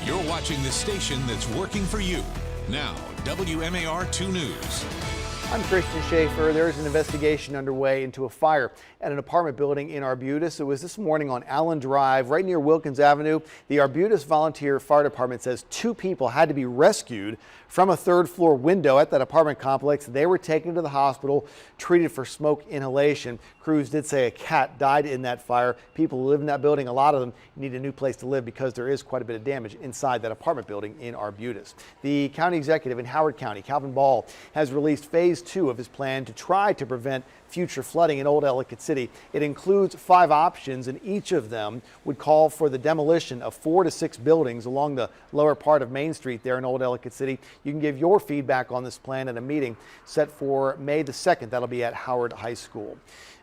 You're watching the station that's working for you. Now, WMAR 2 News. I'm Christian Schaefer. There's an investigation underway into a fire at an apartment building in Arbutus. It was this morning on Allen Drive, right near Wilkins Avenue. The Arbutus Volunteer Fire Department says 2 people had to be rescued from a third-floor window at that apartment complex. They were taken to the hospital, treated for smoke inhalation. Crews did say a cat died in that fire. People who live in that building, a lot of them need a new place to live because there is quite a bit of damage inside that apartment building in Arbutus. The county executive in Howard County, Calvin Ball, has released phase 2 of his plan to try to prevent future flooding in Old Ellicott City. It includes 5 options, and each of them would call for the demolition of 4 to 6 buildings along the lower part of Main Street there in Old Ellicott City. You can give your feedback on this plan at a meeting set for May the 2nd. That'll be at Howard High School.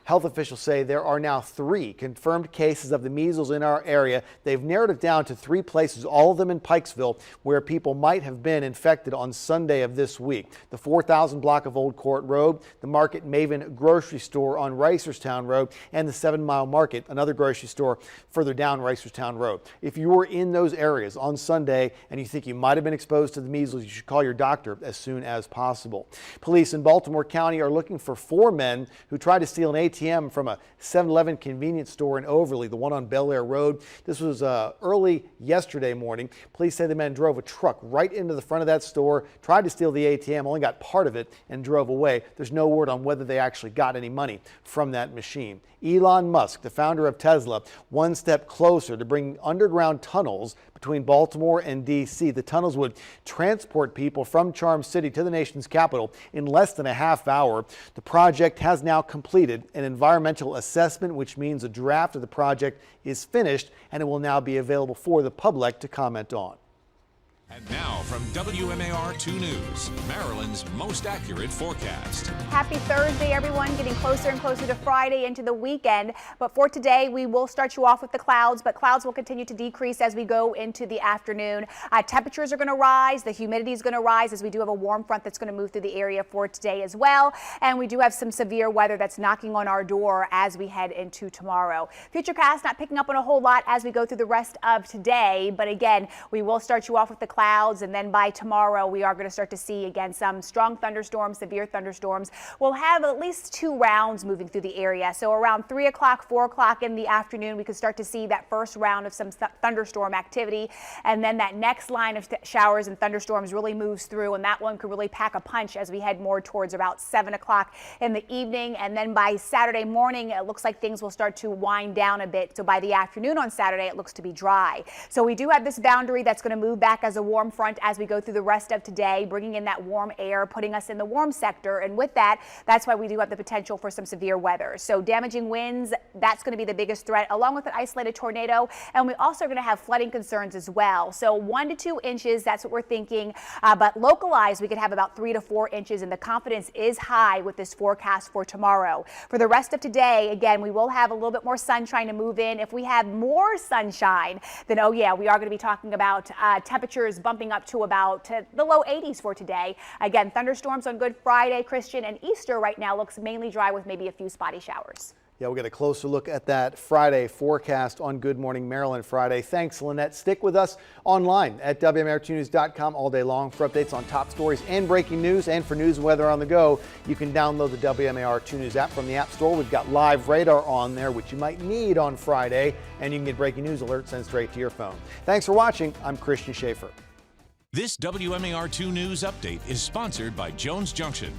Health officials say there are now 3 confirmed cases of the measles in our area. They've narrowed it down to 3 places, all of them in Pikesville, where people might have been infected on Sunday of this week. The 4000 block of Old Court Road, the Market Maven grocery store on Reisterstown Road, and the 7 Mile Market, another grocery store further down Reisterstown Road. If you were in those areas on Sunday and you think you might have been exposed to the measles, you should call your doctor as soon as possible. Police in Baltimore County are looking for 4 men who tried to steal an ATM from a 7-Eleven convenience store in Overly, the one on Bel Air Road. This was early yesterday morning. Police say the men drove a truck right into the front of that store, tried to steal the ATM, only got part of it and drove away. There's no word on whether they actually got any money from that machine. Elon Musk, the founder of Tesla, one step closer to bringing underground tunnels between Baltimore and D.C. The tunnels would transport people from Charm City to the nation's capital in less than a half hour. The project has now completed an environmental assessment, which means a draft of the project is finished and it will now be available for the public to comment on. And now from WMAR 2 News, Maryland's most accurate forecast. Happy Thursday, everyone. Getting closer and closer to Friday into the weekend. But for today, we will start you off with the clouds, but clouds will continue to decrease as we go into the afternoon. Temperatures are going to rise. The humidity is going to rise as we do have a warm front that's going to move through the area for today as well. And we do have some severe weather that's knocking on our door as we head into tomorrow. Futurecast not picking up on a whole lot as we go through the rest of today. But again, we will start you off with the clouds, and then by tomorrow we are going to start to see again some strong thunderstorms, severe thunderstorms. We'll have at least 2 rounds moving through the area. So around 3 o'clock, 4 o'clock in the afternoon, we could start to see that first round of some thunderstorm activity. And then that next line of showers and thunderstorms really moves through, and that one could really pack a punch as we head more towards about 7 o'clock in the evening. And then by Saturday morning, it looks like things will start to wind down a bit. So by the afternoon on Saturday, it looks to be dry. So we do have this boundary that's going to move back as a warm front as we go through the rest of today, bringing in that warm air, putting us in the warm sector. And with that, that's why we do have the potential for some severe weather. So damaging winds, that's going to be the biggest threat, along with an isolated tornado. And we also are going to have flooding concerns as well. So 1 to 2 inches, that's what we're thinking. But localized, we could have about 3 to 4 inches, and the confidence is high with this forecast for tomorrow. For the rest of today, again, we will have a little bit more sunshine to move in. If we have more sunshine, then oh yeah, we are going to be talking about temperatures bumping up to about the low 80s for today. Again, thunderstorms on Good Friday, Christian, and Easter right now looks mainly dry with maybe a few spotty showers. Yeah, we'll get a closer look at that Friday forecast on Good Morning Maryland Friday. Thanks, Lynette. Stick with us online at WMAR2news.com all day long for updates on top stories and breaking news. And for news and weather on the go, you can download the WMAR 2 News app from the App Store. We've got live radar on there, which you might need on Friday, and you can get breaking news alerts sent straight to your phone. Thanks for watching. I'm Christian Schaefer. This WMAR 2 News update is sponsored by Jones Junction.